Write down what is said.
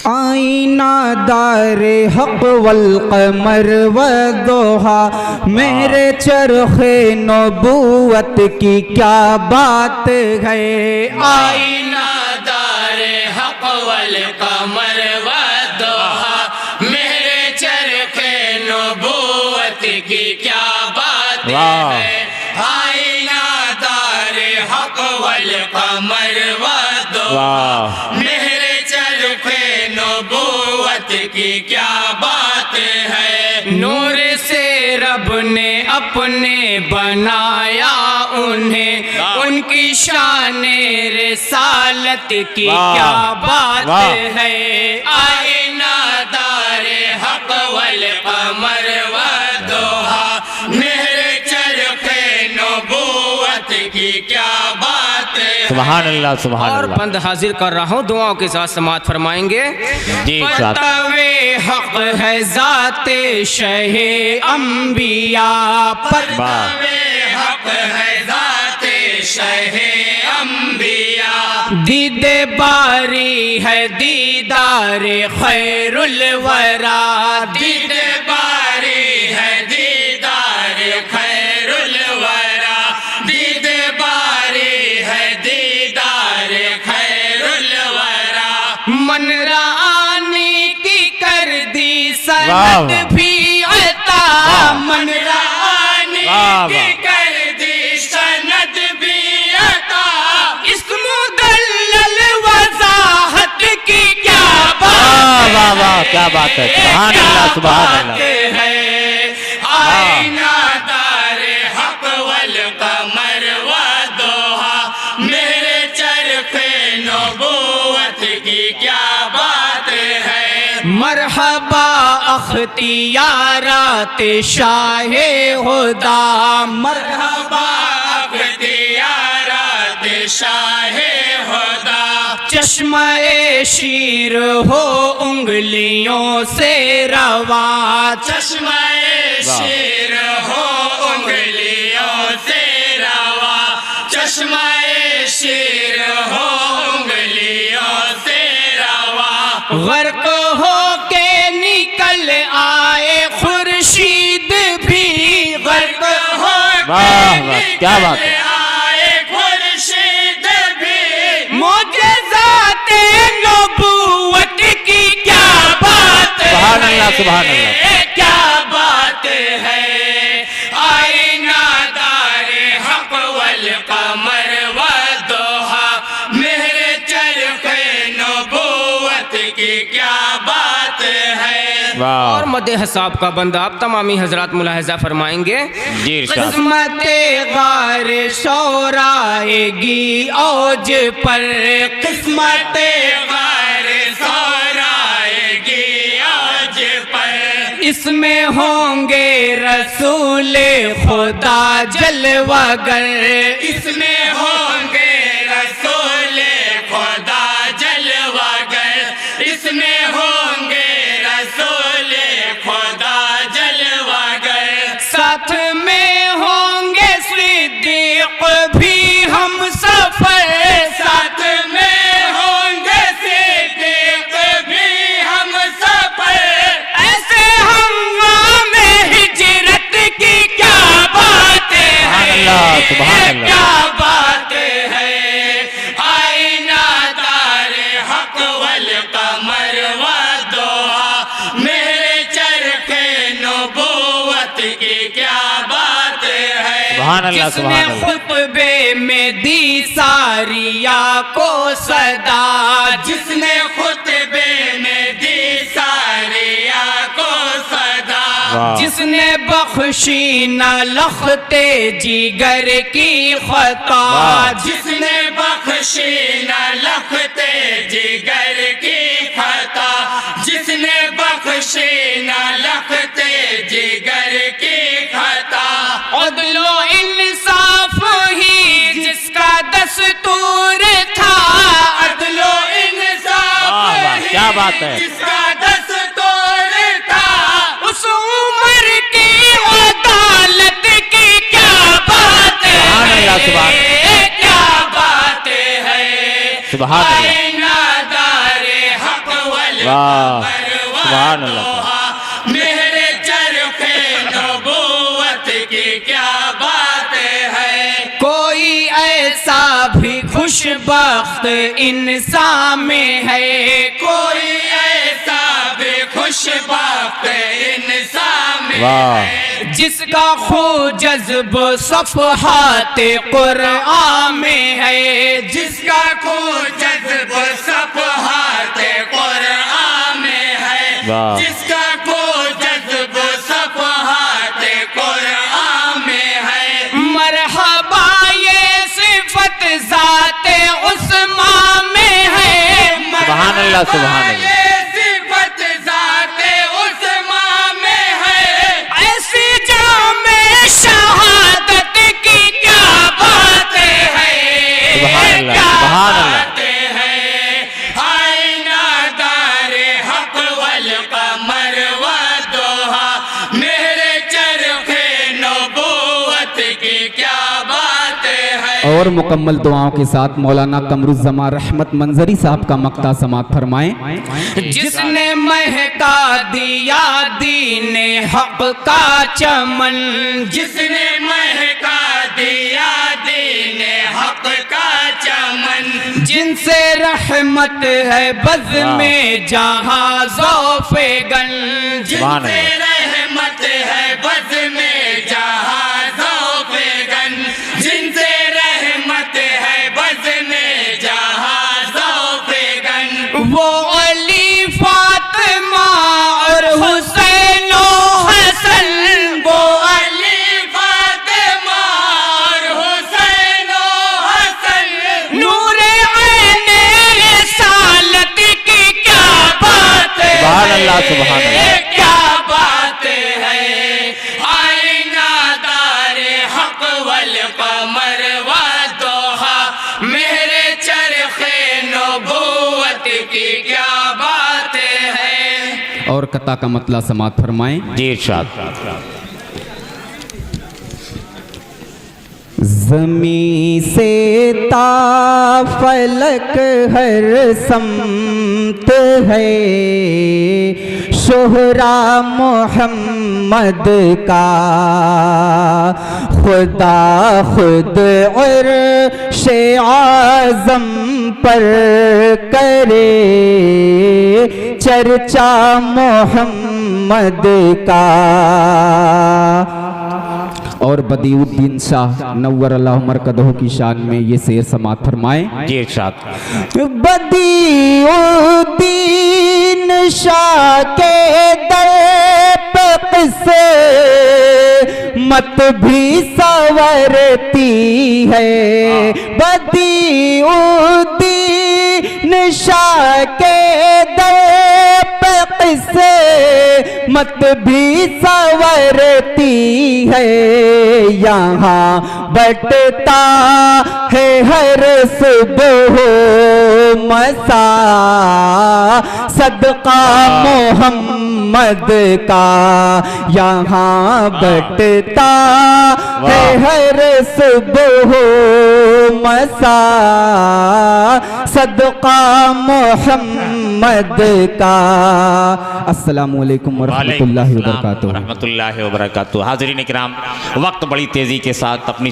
آئینہ دار حق والقمر والضحیٰ، میرے چرخ نبوت کی کیا بات ہے۔ آئینہ دار حق والقمر والضحیٰ، میرے چرخ نبوت کی کیا بات ہے۔ آئینہ دار حق والقمر والضحیٰ، میرے چرخ نبوت کی کیا بات ہے۔ نور سے رب نے اپنے بنایا انہیں، ان کی شان رسالت کی کیا بات ہے۔ آئینہ دار حق والقمر والضحیٰ، میرے چرخ نبوت کی کیا بات ہے۔ سبحان اللہ سبحان اللہ۔ اور بند حاضر کر رہا ہوں، دعاؤں کے ساتھ سماعت فرمائیں گے۔ پرتوے حق ہے ذات شہ انبیاء، پرتوے حق ہے ذات شہ انبیاء، دید باری ہے دیدار خیر الورا، دید باری ہے دیدار خیر الورا، دید باری ہے دیدار خیر الورا، من رانی کی کر دی سند بھی عطا، من رانی کی کر دی سند بھی عطا، اس مدلل وضاحت کی کیا بات ہے۔ واہ واہ کیا بات ہے، سبحان اللہ سبحان اللہ۔ آئینہ دار حق والقمر والضحیٰ، میرے چرخ نبوت کی کیا بات ہے۔ مرحبا اختیارات شاہ خدا، مرحبا اختیارات شاہ خدا، چشمہ شیر ہو انگلیوں سے روا، چشمہ شیر ہو انگلیوں سے روا، چشمہ شیر ہو انگلیوں سے روا، غرق ہو کے نکل آئے خورشید بھی، غرق ہو کے کیا بات ہے۔ آئے خورشید بھی، معجزات نبوت کی کیا بات ہے۔ سبحان اللہ سبحان اللہ۔ کیا بات ہے۔ آئینہ دار حق والقمر والضحیٰ، میرے چرخ نبوت کی کیا بات ہے۔ اور مد حساب کا بندہ آپ تمامی حضرات ملاحظہ فرمائیں گے۔ قسمت غار شورائے گی اوج پر، قسمت غار شورائے گی اوج پر، اس میں ہوں گے رسول خدا جلوہ گر، اس میں ہوں گے رسول خدا جلوہ گر، اس میں ہوں گے رسول خدا جلوہ گر، ساتھ میں ہوں گے صدیق بھی ہم سفر، ساتھ میں ہوں گے صدیق بھی ہم سفر، ایسے ہنگام ہجرت کی کیا بات ہے۔ سبحان اللہ کیا بات ہے۔ آئینہ دار حق والقمر والضحیٰ، میرے چرخ نبوت کی کیا بات ہے۔ سبحان اللہ جس نے سبحان اللہ۔ خطبے میں دی ساریہ کو صدا، جس نے خطبے میں دی ساریہ کو صدا، جس نے بخشی نہ لخت جگر کی خطا، جس نے بخشی نہ لخت جگر کی خطا، جس نے بخشی نہ لخت جگر کی خطا، عدل و انصاف ہی جس کا دستور تھا، عدل و انصاف کیا بات ہے۔ جس کا دستور تھا، اس عمر کی عدالت کی کیا بات ہے۔ سبحان اللہ سبحان اللہ۔ کیا بات ہے۔ سبحان اللہ۔ آئینہ دار حق واہ قمر سبحان اللہ ودوحا میرے چرخے نبوت کی کیا بات ہے کوئی ایسا بھی خوش بخت انسان میں ہے کوئی ایسا بھی خوش بخت انسان میں واہ ہے جس کا خو جذب صفحات قرآن میں ہے جس کا خو جذب صفحات قرآن میں ہے واہ جس کا خو جذب صفحات قرآن میں ہے مرحبا یہ صفت ذات عثمان میں ہے سبحان اللہ سبحان اللہ یہ صفت ذات عثمان میں ہے ایسی جام شہادت کی کیا بات ہے سبحان اللہ کیا سبحان اللہ باتیں ہیں آئینہ دار حق والقمر ودوحا میرے چرخے نبوت کی کیا باتیں ہیں اور مکمل دعاؤں کے ساتھ مولانا قمرالزمان رحمت منظری صاحب کا مقطع سماعت فرمائیں جس نے مہکا دیا دین حق کا چمن جس نے مہکا دیا دین حق کا چمن جن سے رحمت ہے بز میں جہاں ذوف گنج جن سبحان سے اللہ رحمت ہے بز میں جہاں ذوق گن جن سے رحمت ہے بز میں جہاں ذوق گن وہ علی فاطمہ اور حسین و حسن وہ علی فاطمہ اور حسین و حسن نور عین رسالت کی کیا بات ہے سبحان اللہ سبحان اللہ کیا باتیں ہیں آئینہ دار حق والقمر ودوحا میرے چرخے نبوت کی کیا باتیں ہیں اور قطع کا مطلع سماعت فرمائیں جی ارشاد زمین سے تا فلک ہر سمت ہے شہرا محمد کا خدا خود عرش اعظم پر کرے چرچا محمد کا اور بدیع الدین شاہ نور اللہ مرکزہ کی شان میں یہ شعر سماعت فرمائیں جی ارشاد بدیع الدین شاہ کے در پہ قصے مت بھی سورتی ہے بدیع الدین شاہ کے در پہ قصے مت بھی سورتی ہے یہاں بٹتا ہے ہر صبح مسا صدقہ محمد کا یہاں بٹتا ہے ہر صبح مسا صدقہ محمد کا السلام علیکم ورحمۃ اللہ وبرکاتہ ورحمۃ اللہ وبرکاتہ حاضرین کرام وقت بڑی تیزی کے ساتھ اپنی